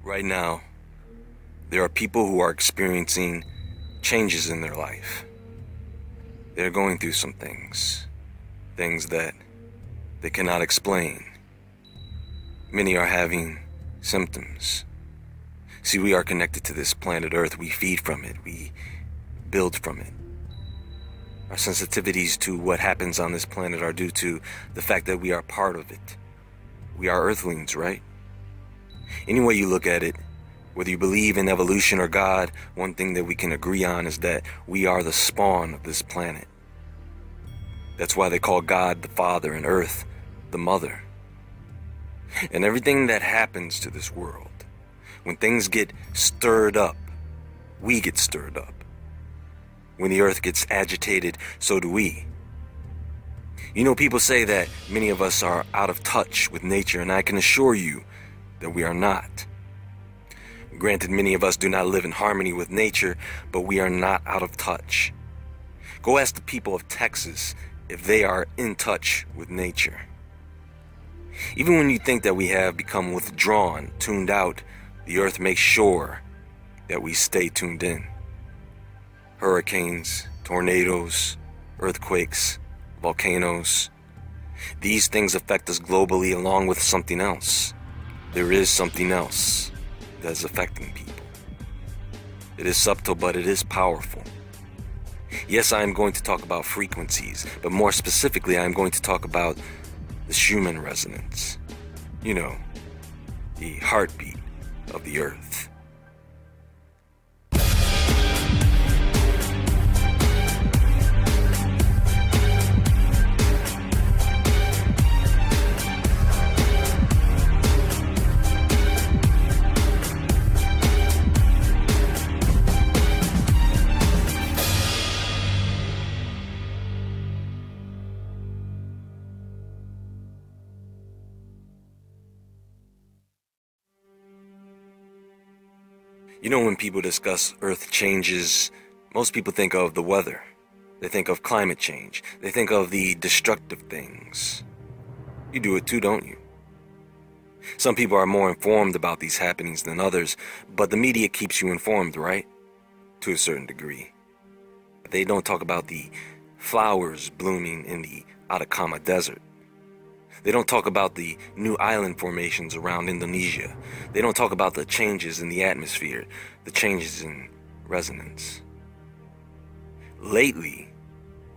Right now, there are people who are experiencing changes in their life. They're going through some things that they cannot explain. Many are having symptoms. See, we are connected to this planet Earth. We feed from it. We build from it. Our sensitivities to what happens on this planet are due to the fact that we are part of it. We are Earthlings, right? Any way you look at it, whether you believe in evolution or God, one thing that we can agree on is that we are the spawn of this planet. That's why they call God the Father and Earth the Mother. And everything that happens to this world, when things get stirred up, we get stirred up. When the earth gets agitated, so do we. You know, people say that many of us are out of touch with nature, and I can assure you that we are not. Granted, many of us do not live in harmony with nature, but we are not out of touch. Go ask the people of Texas if they are in touch with nature. Even when you think that we have become withdrawn, tuned out, the earth makes sure that we stay tuned in. Hurricanes, tornadoes, earthquakes, volcanoes. These things affect us globally along with something else. There is something else that is affecting people. It is subtle, but it is powerful. Yes, I am going to talk about frequencies, but more specifically, I am going to talk about the Schumann resonance. You know, the heartbeat of the earth. You know, when people discuss earth changes, most people think of the weather. They think of climate change. They think of the destructive things. You do it too, don't you? Some people are more informed about these happenings than others, but the media keeps you informed, right? To a certain degree. They don't talk about the flowers blooming in the Atacama Desert. They don't talk about the new island formations around Indonesia. They don't talk about the changes in the atmosphere, the changes in resonance. Lately,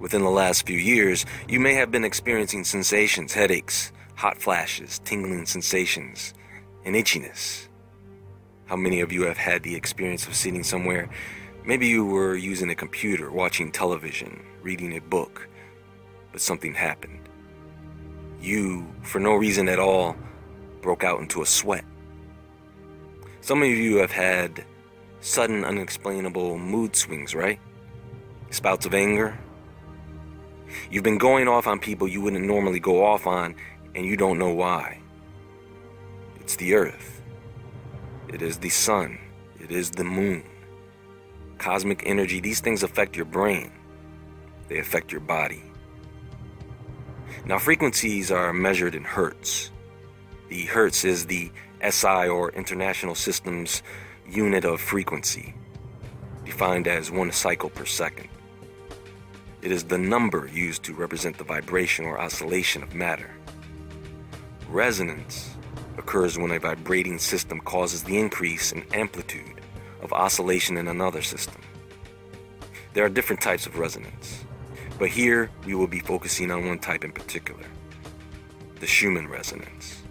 within the last few years, you may have been experiencing sensations, headaches, hot flashes, tingling sensations, and itchiness. How many of you have had the experience of sitting somewhere? Maybe you were using a computer, watching television, reading a book, but something happened. You, for no reason at all, broke out into a sweat. Some of you have had sudden, unexplainable mood swings, right? Spouts of anger. You've been going off on people you wouldn't normally go off on, and you don't know why. It's the earth. It is the sun. It is the moon. Cosmic energy, these things affect your brain. They affect your body. Now, frequencies are measured in hertz. The hertz is the SI, or International Systems Unit of Frequency, defined as 1 cycle per second. It is the number used to represent the vibration or oscillation of matter. Resonance occurs when a vibrating system causes the increase in amplitude of oscillation in another system. There are different types of resonance, but here we will be focusing on one type in particular, the Schumann resonance.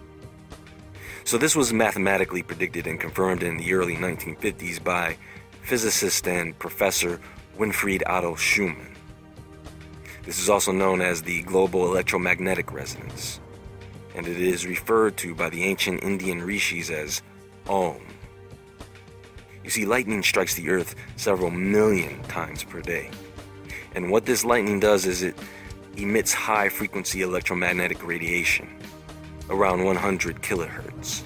So this was mathematically predicted and confirmed in the early 1950s by physicist and professor Winfried Otto Schumann. This is also known as the global electromagnetic resonance, and it is referred to by the ancient Indian rishis as Om. You see, lightning strikes the earth several million times per day. And what this lightning does is it emits high-frequency electromagnetic radiation, around 100 kilohertz,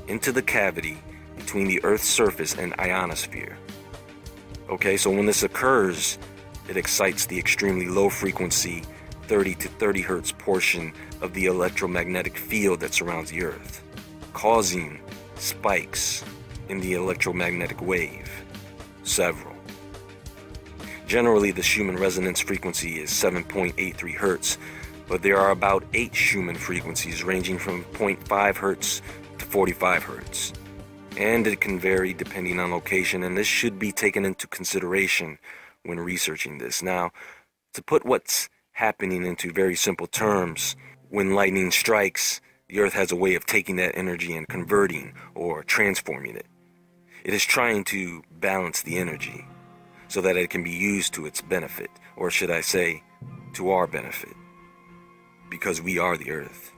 into the cavity between the Earth's surface and ionosphere. Okay, so when this occurs, it excites the extremely low-frequency 30 to 30 hertz portion of the electromagnetic field that surrounds the Earth, causing spikes in the electromagnetic wave. Several. Generally, the Schumann resonance frequency is 7.83 Hertz, but there are about 8 Schumann frequencies ranging from 0.5 Hertz to 45 Hertz. And it can vary depending on location, and this should be taken into consideration when researching this. Now, to put what's happening into very simple terms, when lightning strikes, the Earth has a way of taking that energy and converting or transforming it. It is trying to balance the energy so that it can be used to its benefit, or should I say, to our benefit. Because we are the Earth.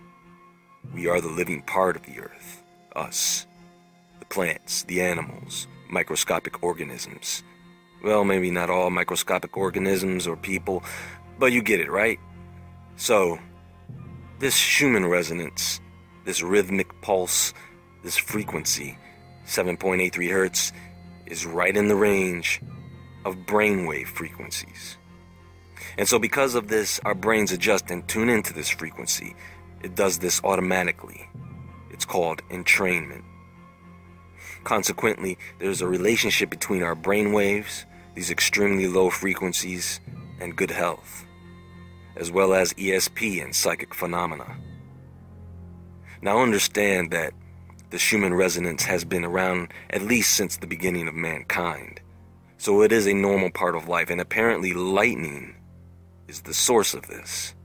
We are the living part of the Earth. Us. The plants, the animals, microscopic organisms. Well, maybe not all microscopic organisms or people, but you get it, right? So, this Schumann resonance, this rhythmic pulse, this frequency, 7.83 Hertz, is right in the range of brainwave frequencies. And so because of this, our brains adjust and tune into this frequency. It does this automatically. It's called entrainment. Consequently, there's a relationship between our brain waves, these extremely low frequencies, and good health, as well as ESP and psychic phenomena. Now understand that the Schumann resonance has been around at least since the beginning of mankind. So it is a normal part of life, and apparently lightning is the source of this.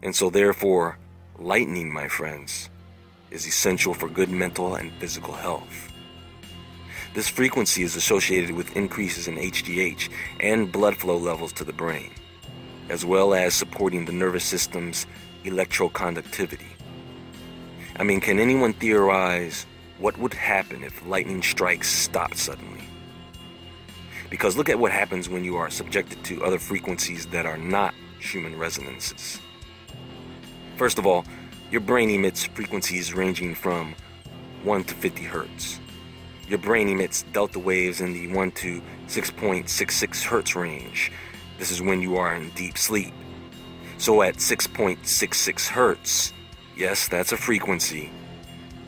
And so therefore, lightning, my friends, is essential for good mental and physical health. This frequency is associated with increases in HGH and blood flow levels to the brain, as well as supporting the nervous system's electroconductivity. I mean, can anyone theorize what would happen if lightning strikes stopped suddenly? Because look at what happens when you are subjected to other frequencies that are not Schumann resonances. First of all, your brain emits frequencies ranging from 1 to 50 Hertz. Your brain emits delta waves in the 1 to 6.66 Hertz range. This is when you are in deep sleep. So at 6.66 Hertz, yes, that's a frequency.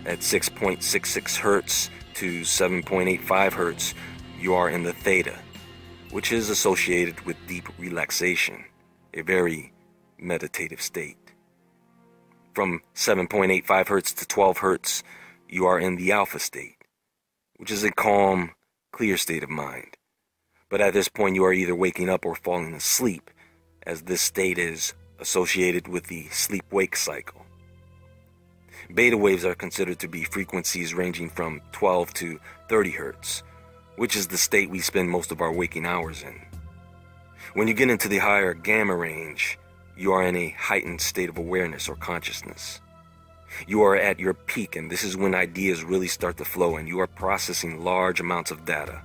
At 6.66 Hertz to 7.85 Hertz, you are in the theta, which is associated with deep relaxation, a very meditative state. From 7.85 Hertz to 12 Hertz, you are in the alpha state, which is a calm, clear state of mind. But at this point, you are either waking up or falling asleep, as this state is associated with the sleep-wake cycle. Beta waves are considered to be frequencies ranging from 12 to 30 Hertz, which is the state we spend most of our waking hours in. When you get into the higher gamma range, you are in a heightened state of awareness or consciousness. You are at your peak, and this is when ideas really start to flow and you are processing large amounts of data.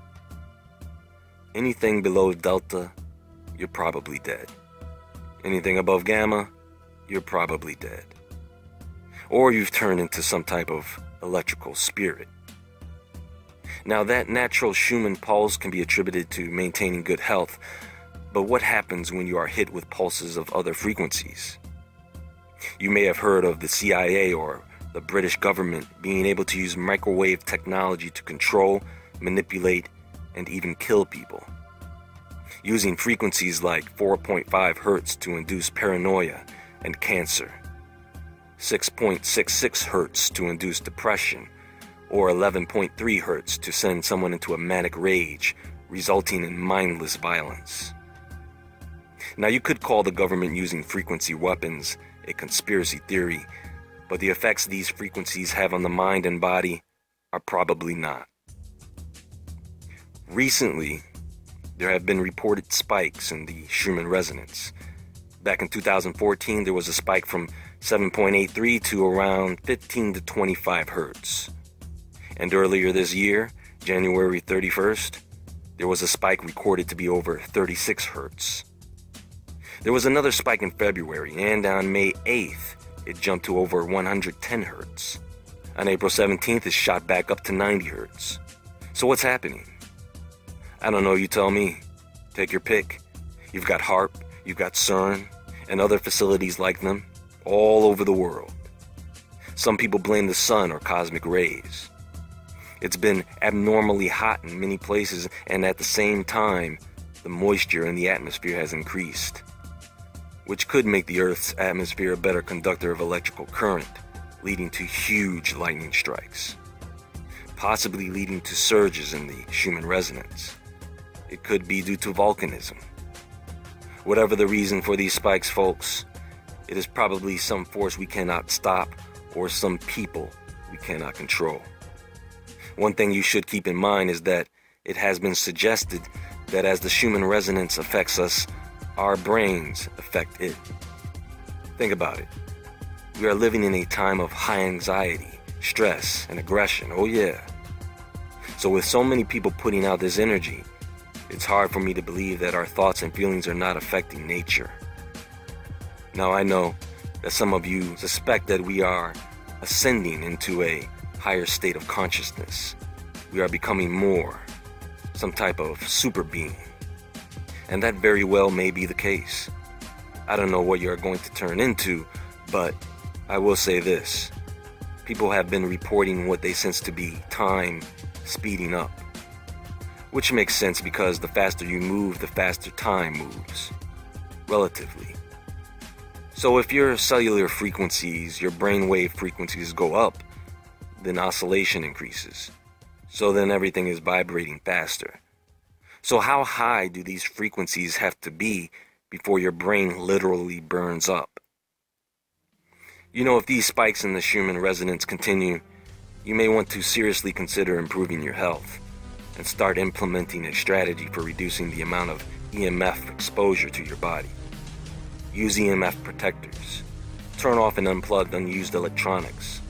Anything below delta, you're probably dead. Anything above gamma, you're probably dead. Or you've turned into some type of electrical spirit. Now that natural Schumann pulse can be attributed to maintaining good health, but what happens when you are hit with pulses of other frequencies? You may have heard of the CIA or the British government being able to use microwave technology to control, manipulate, and even kill people, using frequencies like 4.5 Hertz to induce paranoia and cancer, 6.66 Hertz to induce depression, or 11.3 Hertz to send someone into a manic rage, resulting in mindless violence. Now, you could call the government using frequency weapons a conspiracy theory, but the effects these frequencies have on the mind and body are probably not. Recently, there have been reported spikes in the Schumann resonance. Back in 2014, there was a spike from 7.83 to around 15 to 25 Hertz. And earlier this year, January 31st, there was a spike recorded to be over 36 Hertz. There was another spike in February, and on May 8th, it jumped to over 110 Hertz. On April 17th, it shot back up to 90 Hertz. So what's happening? I don't know, you tell me. Take your pick. You've got HAARP, you've got CERN, and other facilities like them all over the world. Some people blame the sun or cosmic rays. It's been abnormally hot in many places, and at the same time, the moisture in the atmosphere has increased, which could make the Earth's atmosphere a better conductor of electrical current, leading to huge lightning strikes, possibly leading to surges in the Schumann resonance. It could be due to volcanism. Whatever the reason for these spikes, folks, it is probably some force we cannot stop or some people we cannot control. One thing you should keep in mind is that it has been suggested that as the Schumann resonance affects us, our brains affect it. Think about it. We are living in a time of high anxiety, stress, and aggression. Oh yeah. So with so many people putting out this energy, it's hard for me to believe that our thoughts and feelings are not affecting nature. Now I know that some of you suspect that we are ascending into a higher state of consciousness. We are becoming more, some type of super being. And that very well may be the case. I don't know what you're going to turn into, but I will say this. People have been reporting what they sense to be time speeding up, which makes sense because the faster you move, the faster time moves, relatively. So if your cellular frequencies, your brainwave frequencies go up, then oscillation increases. So then everything is vibrating faster. So how high do these frequencies have to be before your brain literally burns up? You know, if these spikes in the Schumann resonance continue, you may want to seriously consider improving your health and start implementing a strategy for reducing the amount of EMF exposure to your body. Use EMF protectors. Turn off and unplug unused electronics.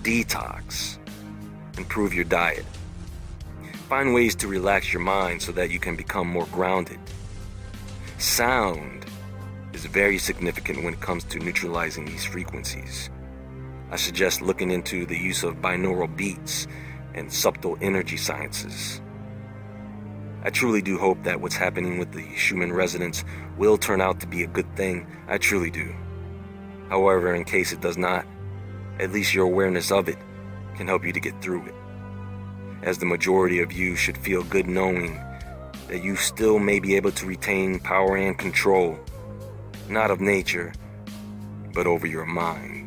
Detox. Improve your diet. Find ways to relax your mind so that you can become more grounded. Sound is very significant when it comes to neutralizing these frequencies. I suggest looking into the use of binaural beats and subtle energy sciences. I truly do hope that what's happening with the Schumann resonance will turn out to be a good thing. I truly do. However, in case it does not, at least your awareness of it can help you to get through it, as the majority of you should feel good knowing that you still may be able to retain power and control, not of nature, but over your mind.